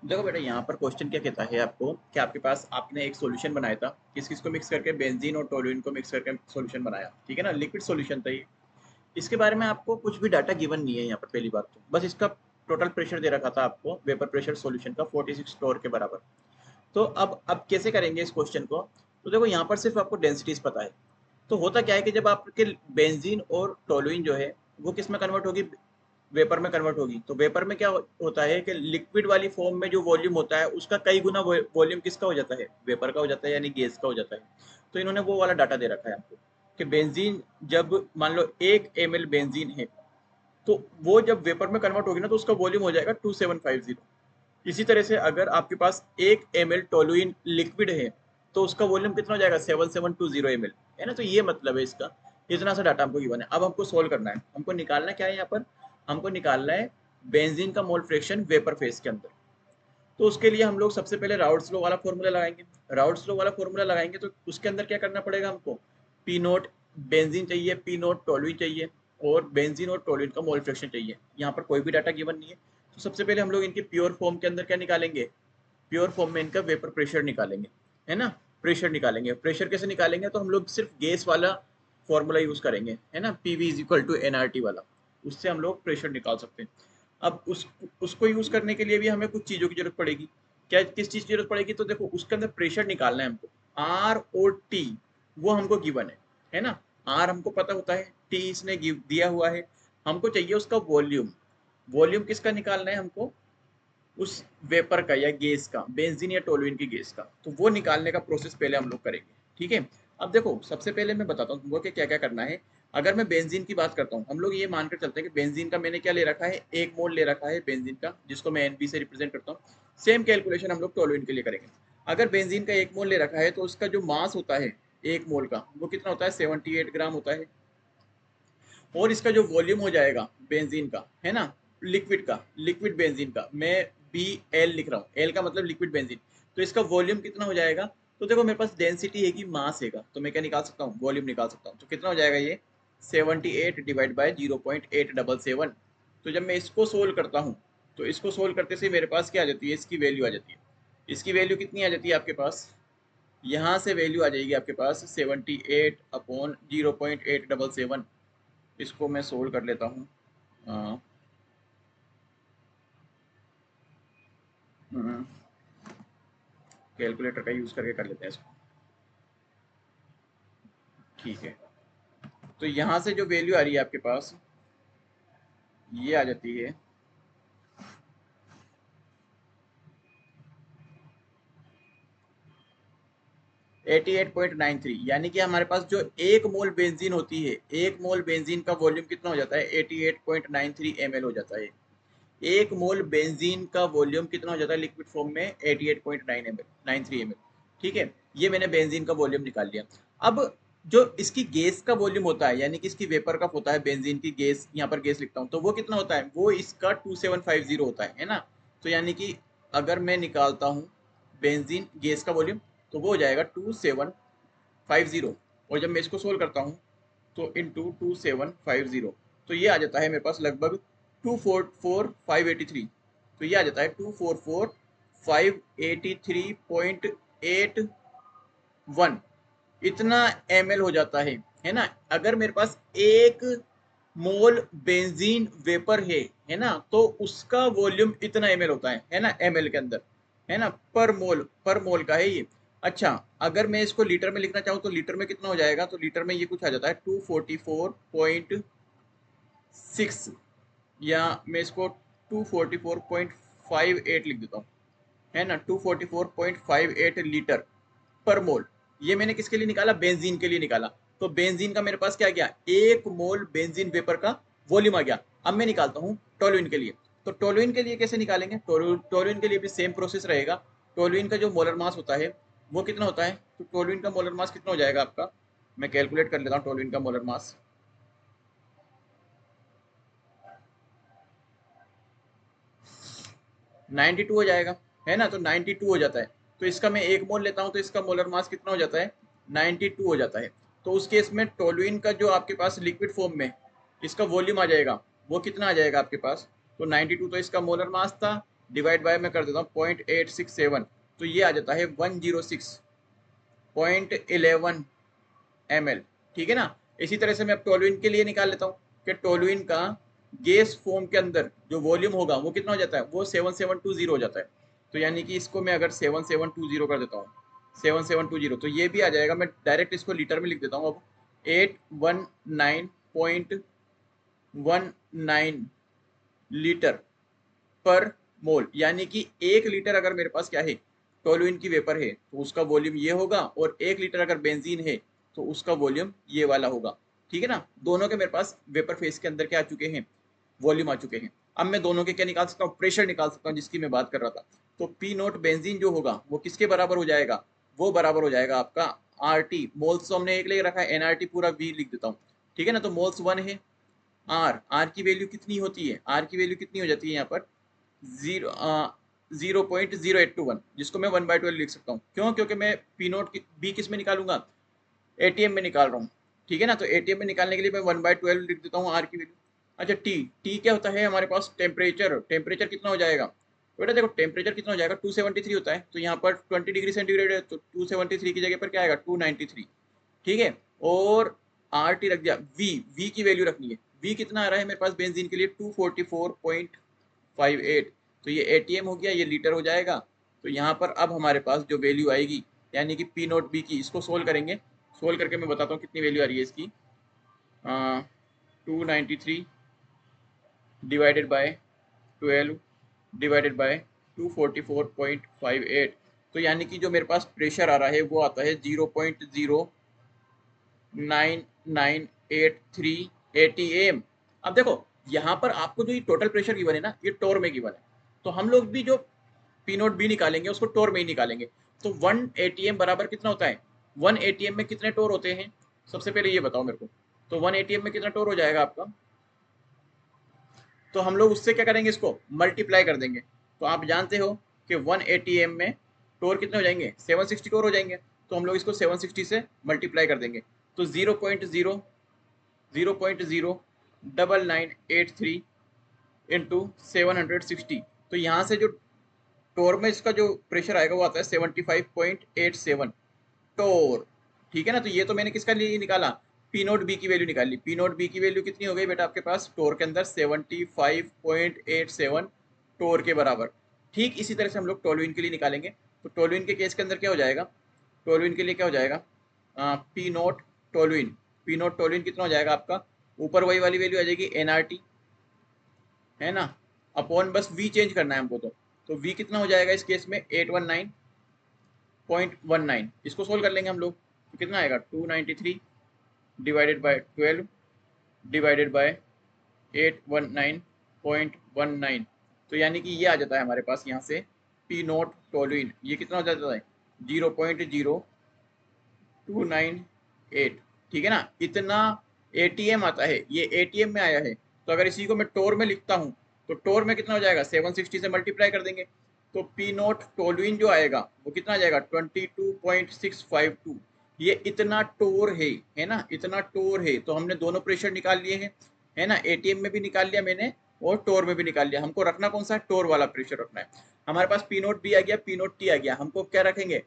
देखो बेटा, यहाँ पर क्वेश्चन क्या कहता है आपको कि आपके पास आपने एक सॉल्यूशन बनाया था, किस किस को मिक्स करके, बेंजीन और टोल्यूइन को मिक्स करके सॉल्यूशन बनाया, ठीक है ना, लिक्विड सॉल्यूशन था ये। इसके बारे में आपको कुछ भी डाटा गिवन नहीं है यहाँ पर। पहली बात तो बस इसका टोटल प्रेशर दे रखा था आपको, वेपर प्रेशर सॉल्यूशन का 46 टोर के बराबर। तो अब कैसे करेंगे इस क्वेश्चन को? तो देखो, यहाँ पर सिर्फ आपको डेंसिटीज पता है। तो होता क्या है कि जब आपके बेंजीन और टोलुइन जो है वो किस में कन्वर्ट होगी, वेपर में कन्वर्ट होगी। तो वेपर में क्या होता है कि लिक्विड वाली फॉर्म में जो वॉल्यूम होता है उसका कई गुना वॉल्यूम किसका हो जाता है, वेपर का हो जाता है, यानी गैस का हो जाता है। तो इन्होंने वो वाला डाटा दे रखा है आपको कि बेंजीन जब मान लो 1 ml बेंजीन है, तो वो जब वेपर में कन्वर्ट होगी ना तो उसका वॉल्यूम हो जाएगा 2750। इसी तरह से अगर आपके पास 1 ml टोलुइन लिक्विड है तो उसका वॉल्यूम कितना हो जाएगा, 7720 ml, है ना। तो ये मतलब है इसका। इतना सा डाटा हमको गिवन है। अब हमको सोल्व करना है, हमको निकालना क्या है यहाँ पर, हमको निकालना है बेंजीन का मोल फ्रैक्शन वेपर फेज के अंदर। तो उसके लिए हम लोग सबसे पहले राउट्स लो वाला फॉर्मूला लगाएंगे। राउट्स लो वाला फॉर्मूला लगाएंगे तो उसके अंदर क्या करना पड़ेगा हमको, पी नोट बेंजीन चाहिए, पी नोट टोलुइन चाहिए, और बेंजीन और टोलुइन का मोल फ्रैक्शन चाहिए। यहाँ पर कोई भी डाटा गिवन नहीं है। तो सबसे पहले हम लोग इनके प्योर फॉर्म के अंदर क्या निकालेंगे, प्योर फॉर्म में इनका वेपर प्रेशर निकालेंगे, है ना। प्रेशर निकालेंगे। प्रेशर कैसे निकालेंगे, तो हम लोग सिर्फ गैस वाला फॉर्मूला यूज करेंगे, है ना, PV is equal to NRT वाला। उससे हम लोग प्रेशर निकाल सकते हैं। अब उसको यूज करने के लिए भी हमें कुछ चीजों की जरूरत पड़ेगी। क्या, किस चीज की जरूरत पड़ेगी, तो देखो उसके अंदर प्रेशर निकालना है हमको। आर और टी वो हमको गिवन है ना। आर हमको पता होता है, टी इसने दिया हुआ है। हमको चाहिए उसका वॉल्यूम। वॉल्यूम किसका निकालना है हमको, उस वेपर का या गैस का, बेंजीन या टोलुइन की गैस का। तो वो निकालने का प्रोसेस पहले हम लोग करेंगे, ठीक है। अब देखो, सबसे पहले मैं बताता हूँ तुमको कि क्या क्या करना है। अगर मैं बेंजीन की बात करता हूँ, हम लोग ये मानकर चलते हैं कि बेंजीन का मैंने क्या ले रखा है, 1 मोल ले रखा है बेंजीन का, जिसको मैं एनबी से रिप्रेजेंट करता हूँ। सेम कैलकुलेशन हम लोग टोलुइन के लिए करेंगे। अगर बेंजीन का 1 मोल ले रखा है तो उसका जो मास होता है 1 मोल का, वो कितना होता है, 78 ग्राम होता है। और इसका जो वॉल्यूम हो जाएगा बेंजीन का, है ना, लिक्विड का, लिक्विड बेंजीन का, मैं बी एल लिख रहा हूँ, एल का मतलब लिक्विड बेंजीन। तो इसका वॉल्यूम कितना हो जाएगा, तो देखो मेरे पास डेंसिटी है कि मास है, तो मैं क्या निकाल सकता हूँ, वॉल्यूम निकाल सकता हूँ। तो कितना हो जाएगा ये, 78 डिवाइड बाय 0.877। तो जब मैं इसको सोल्व करता हूँ, तो इसको सोल्व करते से मेरे पास क्या आ जाती है, इसकी वैल्यू आ जाती है। इसकी वैल्यू कितनी आ जाती है आपके पास, यहाँ से वैल्यू आ जाएगी आपके पास 78/0.877। इसको मैं सोल्व कर लेता हूँ। कैलकुलेटर का यूज करके कर लेते हैं इसको, ठीक है। तो यहाँ से जो वैल्यू आ रही है आपके पास, ये आ जाती है 88.93। यानी कि हमारे पास जो 1 मोल बेंजीन होती है, 1 मोल बेंजीन का वॉल्यूम कितना हो जाता है, 88.93 ml हो जाता है। 1 मोल बेंजीन का वॉल्यूम कितना हो जाता है लिक्विड फॉर्म में, 88.93 ml, ठीक है। ये मैंने बेंजीन का वॉल्यूम निकाल लिया। अब जो इसकी गैस का वॉल्यूम होता है, यानी कि इसकी वेपर कप होता है, बेंजीन की गैस, यहाँ पर गैस लिखता हूँ, तो वो कितना होता है, वो इसका 2750 होता है ना। तो यानी कि अगर मैं निकालता हूँ बेंजीन गैस का वॉल्यूम, तो वो हो जाएगा 2750। और जब मैं इसको सोल्व करता हूँ तो इंटू 2750, तो ये आ जाता है मेरे पास लगभग 244583। तो ये आ जाता है 244583.81, इतना ml हो जाता है ना। अगर मेरे पास 1 मोल बेंजीन वेपर है ना, तो उसका वॉल्यूम इतना ml होता है ना, ml के अंदर, है ना, पर मोल का है ये। अच्छा, अगर मैं इसको लीटर में लिखना चाहूँ तो लीटर में कितना हो जाएगा, तो लीटर में ये कुछ आ जाता है 244.6, या मैं इसको 244.58 लिख देता हूँ, है ना, 244.58 लीटर पर मोल। ये मैंने किसके लिए निकाला, बेंजीन के लिए निकाला। तो बेंजीन का मेरे पास क्या गया, 1 मोल बेंजीन वेपर का वॉल्यूम आ गया। अब मैं निकालता हूँ टोलुइन के लिए। तो टोलुइन के लिए कैसे निकालेंगे, टोलुइन के लिए भी सेम प्रोसेस रहेगा। टोलुइन का जो मोलर मास होता है वो कितना होता है, तो टोलुइन का मोलर मास कितना हो जाएगा आपका, मैं कैलकुलेट कर लेता हूँ टोलुइन का मोलर मास। 92 हो जाएगा, है ना। तो 92 हो जाता है। तो इसका मैं 1 मोल लेता हूँ तो इसका मोलर मास कितना हो जाता है, 92 हो जाता है। तो उस केस में टोलुइन का जो आपके पास लिक्विड फॉर्म में इसका वॉल्यूम आ जाएगा, वो कितना आ जाएगा आपके पास, तो 92 तो इसका मोलर मास था, डिवाइड बाय मैं कर देता हूँ 0.867, तो ये आ जाता है 106.11 ml। ठीक है ना। इसी तरह से मैं अब टोलुइन के लिए निकाल लेता हूँ कि टोलुइन का गैस फॉर्म के अंदर जो वॉल्यूम होगा वो कितना हो जाता है, वो 7720 हो जाता है। तो यानी कि इसको मैं अगर 7720 कर देता हूँ, 7720, तो ये भी आ जाएगा। मैं डायरेक्ट इसको लीटर में लिख देता हूँ अब, 819.19 लीटर पर मोल। यानी कि 1 लीटर अगर मेरे पास क्या है, टोलुइन की वेपर है, तो उसका वॉल्यूम ये होगा, और 1 लीटर अगर बेंजीन है तो उसका वॉल्यूम ये वाला होगा। ठीक है ना। दोनों के मेरे पास वेपर फेस के अंदर क्या आ चुके हैं, वॉल्यूम आ चुके हैं। अब मैं दोनों के क्या निकाल सकता हूँ, प्रेशर निकाल सकता हूँ, जिसकी मैं बात कर रहा था। तो पी नोट बेंजीन जो होगा वो किसके बराबर हो जाएगा, वो बराबर हो जाएगा आपका आर टी। मोल्स तो हमने एक ले रखा है, एनआरटी पूरा वी लिख देता हूँ। ठीक है ना। तो मोल्स 1 है। आर की वैल्यू कितनी होती है, आर की वैल्यू कितनी हो जाती है यहाँ पर, 0.0821, जिसको मैं 1/12 लिख सकता हूँ। क्यों, क्योंकि मैं पी नोट की बी किस में निकालूंगा, एटीएम में निकाल रहा हूँ। ठीक है ना। तो एटीएम में निकालने के लिए मैं 1/12 लिख देता हूँ आर की वैल्यू। अच्छा, टी टी क्या होता है हमारे पास, टेम्परेचर। टेम्परेचर कितना हो जाएगा, बेटा देखो टेम्परेचर कितना हो जाएगा, 273 होता है। तो यहाँ पर 20 डिग्री सेंटीग्रेड है, तो 273 की जगह पर क्या आएगा, 293। ठीक है। और आर टी रख दिया। वी वी की वैल्यू रखनी है। वी कितना आ रहा है मेरे पास बेंजीन के लिए, 244.58। तो ये एटीएम हो गया, ये लीटर हो जाएगा। तो यहाँ पर अब हमारे पास जो वैल्यू आएगी, यानी कि पी नोट बी की, इसको सोल्व करेंगे। सोल्व करके मैं बताता हूँ कितनी वैल्यू आ रही है इसकी। 293 डिवाइडेड बाय 12 डिवाइडेड बाय 244.58। तो यानी कि जो मेरे पास प्रेशर आ रहा है वो आता है 0.09983 एटीएम। अब देखो यहाँ पर आपको जो ये टोटल प्रेशर गिवन है ना, ये टोर में गिवन है। तो हम लोग भी जो पी नोट बी निकालेंगे उसको टोर में ही निकालेंगे। तो 1 एटीएम बराबर कितना होता है, 1 एटीएम में कितने टोर होते हैं, सबसे पहले ये बताओ मेरे को। तो 1 एटीएम में कितना टोर हो जाएगा आपका, तो हम लोग उससे क्या करेंगे, इसको मल्टीप्लाई कर देंगे। तो आप जानते हो कि 1 एटीएम में टोर कितने हो जाएंगे, 760 टोर हो जाएंगे। तो हम लोग इसको 760 से मल्टीप्लाई कर देंगे। तो 0.00983 इंटू 760। तो यहाँ से जो टोर में इसका जो प्रेशर आएगा वो आता है 75.87 टोर। ठीक है ना। तो ये तो मैंने किसका लिए निकाला, पी नोट बी की वैल्यू निकाल ली। पी नोट बी की वैल्यू कितनी हो गई बेटा आपके पास, टोर के अंदर 75.87 टोर के बराबर। ठीक इसी तरह से हम लोग टोलुइन के लिए निकालेंगे। तो टोलुइन के केस के अंदर क्या हो जाएगा, टोलुइन के लिए क्या हो जाएगा, P note toluene, P note toluene कितना हो जाएगा आपका, ऊपर वही वाली वैल्यू आ जाएगी एनआरटी, है ना, अपॉन बस वी चेंज करना है हमको। तो वी कितना हो जाएगा इस केस में, 819.19। इसको सोल्व कर लेंगे हम लोग, तो कितना आएगा, 293 डिवाइडेड बाय 12 डिवाइडेड बाय 819.19। तो यानी कि ये आ जाता है हमारे पास यहाँ से पी नोट टोलुइन, ये कितना हो जाता है, 0.0298। ठीक है ना। इतना एटीएम आता है, ये एटीएम में आया है। तो अगर इसी को मैं टोर में लिखता हूँ, तो टोर में कितना हो जाएगा, 760 से मल्टीप्लाई कर देंगे। तो पी नोट टोलुइन जो आएगा वो कितना आ जाएगा, 22.652। ये इतना टोर है ना, इतना टोर है। तो हमने दोनों प्रेशर निकाल लिए हैं, है ना, एटीएम में भी निकाल लिया मैंने और टोर में भी निकाल लिया। हमको रखना कौन सा, टोर वाला प्रेशर रखना है। हमारे पास पी नोट बी आ गया, पी नोट टी आ गया। हमको क्या रखेंगे,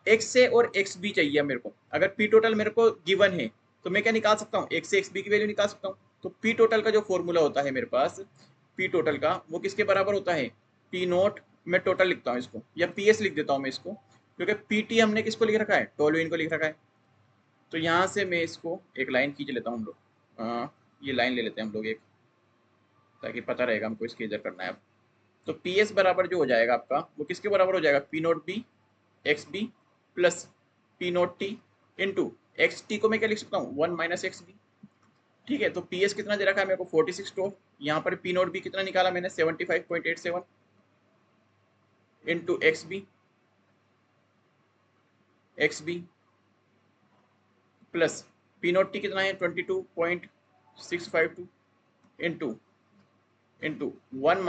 एक्स से और एक्स बी चाहिए मेरे को। अगर पी टोटल मेरे को गिवन है तो मैं क्या निकाल सकता हूँ, एक्स से एक्स बी की वैल्यू निकाल सकता हूँ। तो पी टोटल का जो फॉर्मूला होता है मेरे पास, पी टोटल का वो किसके बराबर होता है, पी नोट, मैं टोटल लिखता हूँ इसको, या पी एस लिख देता हूँ मैं इसको, क्योंकि पी टी हमने किसको लिख रखा है, टोलुइन को लिख रखा है। तो यहाँ से मैं इसको एक लाइन खींच लेता हूँ हम लोग, ये लाइन ले लेते हैं हम लोग एक, ताकि पता रहेगा हमको इसके इधर करना है अब। तो पी एस बराबर जो हो जाएगा आपका, वो किसके बराबर हो जाएगा, P naught B X B plus P naught T into X T को मैं क्या लिख सकता हूँ, 1 - एक्स बी। ठीक है। तो पी एस कितना दे रखा है मेरे को, 46 टोर। यहाँ पर पी नोट बी कितना निकाला मैंने, 75.87 into X B plus P naught T कितना है, 22.652 इंटू इंटू 1 -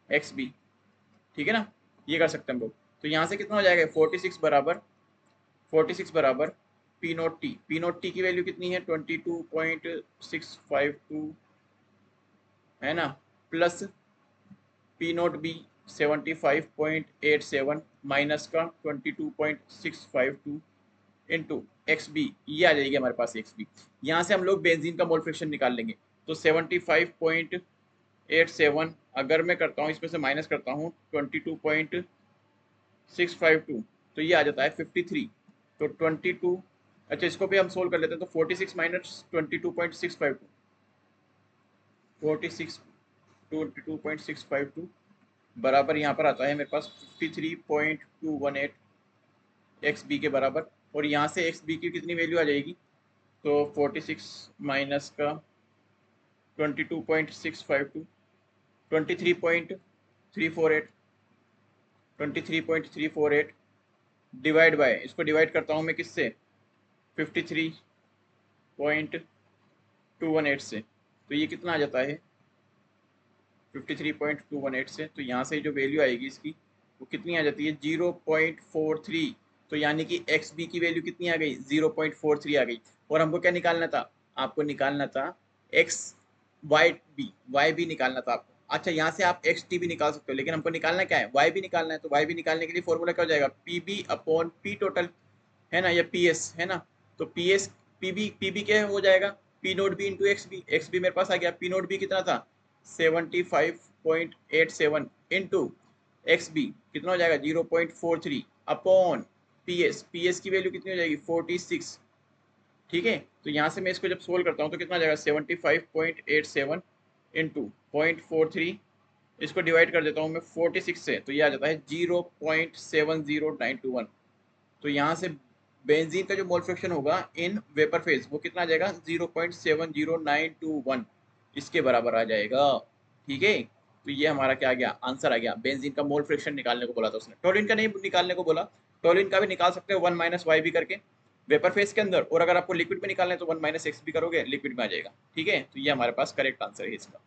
एक्स बी। ठीक है ना। ये कर सकते हैं हम लोग। तो यहाँ से कितना हो जाएगा, 46 बराबर P naught T. P naught T की वैल्यू कितनी है, 22.652, है ना, plus P naught B 75.87 minus का 22.652 इंटू एक्स बी, ये आ जाएगी हमारे पास एक्स बी। यहाँ से हम लोग बेंजीन का मोल फ्रैक्शन निकाल लेंगे। तो 75.87 अगर मैं करता हूँ इसमें से माइनस करता हूँ 22.652, तो ये आ जाता है 53। तो 22, अच्छा इसको भी हम सोल्व कर लेते हैं। तो 46 माइनस 22.652, 46 22.652 बराबर यहाँ पर आता है मेरे पास 53.218 एक्स बी के बराबर। और यहाँ से एक्स बी की कितनी वैल्यू आ जाएगी, तो 46 माइनस का 22.652, 23.348, 23.348 डिवाइड बाय, इसको डिवाइड करता हूँ मैं किससे, 53.218 से। तो ये कितना आ जाता है 53.218 से। तो यहाँ से जो वैल्यू आएगी इसकी वो कितनी आ जाती है 0.43। तो यानी कि एक्स बी की वैल्यू कितनी आ गई 0.43 आ गई। और हमको क्या निकालना था, आपको निकालना था एक्स वाई बी निकालना था आपको। अच्छा यहाँ से आप एक्स टी भी निकाल सकते हो, लेकिन हमको निकालना क्या है, वाई भी निकालना है। तो वाई भी निकालने के लिए फॉर्मूला क्या हो जाएगा, P B upon P total, है ना, या पी एस, है ना। तो पी बी क्या हो जाएगा, P naught B into X B मेरे पास आ गया। पी नोट बी कितना था 75.87 इंटू एक्स बी कितना हो जाएगा 0.43 अपॉन पी एस की वैल्यू कितनी हो जाएगी 46। ठीक है, तो यहाँ से मैं इसको जब सोल्व करता हूँ तो कितना आ जाएगा 75.87 इंटू 0.43, इसको डिवाइड कर देता हूँ मैं 46 से, तो ये आ जाता है 0.70921। तो यहाँ से बेंजीन का जो मोल फ्रैक्शन होगा इन वेपर फेज वो कितना आ जाएगा 0.70921 इसके बराबर आ जाएगा। ठीक है, तो ये हमारा क्या आ गया, आंसर आ गया। बेंजीन का मोल फ्रैक्शन निकालने को बोला था उसने, टोलिन का नहीं निकालने को बोला। टोलिन का भी निकाल सकते हो 1 माइनस वाई भी करके वेपर फेज के अंदर, और अगर आपको लिक्विड में निकालना है तो 1 माइनस एक्स भी करोगे, लिक्विड में आ जाएगा। ठीक है, तो ये हमारे पास करेक्ट आंसर है इसका।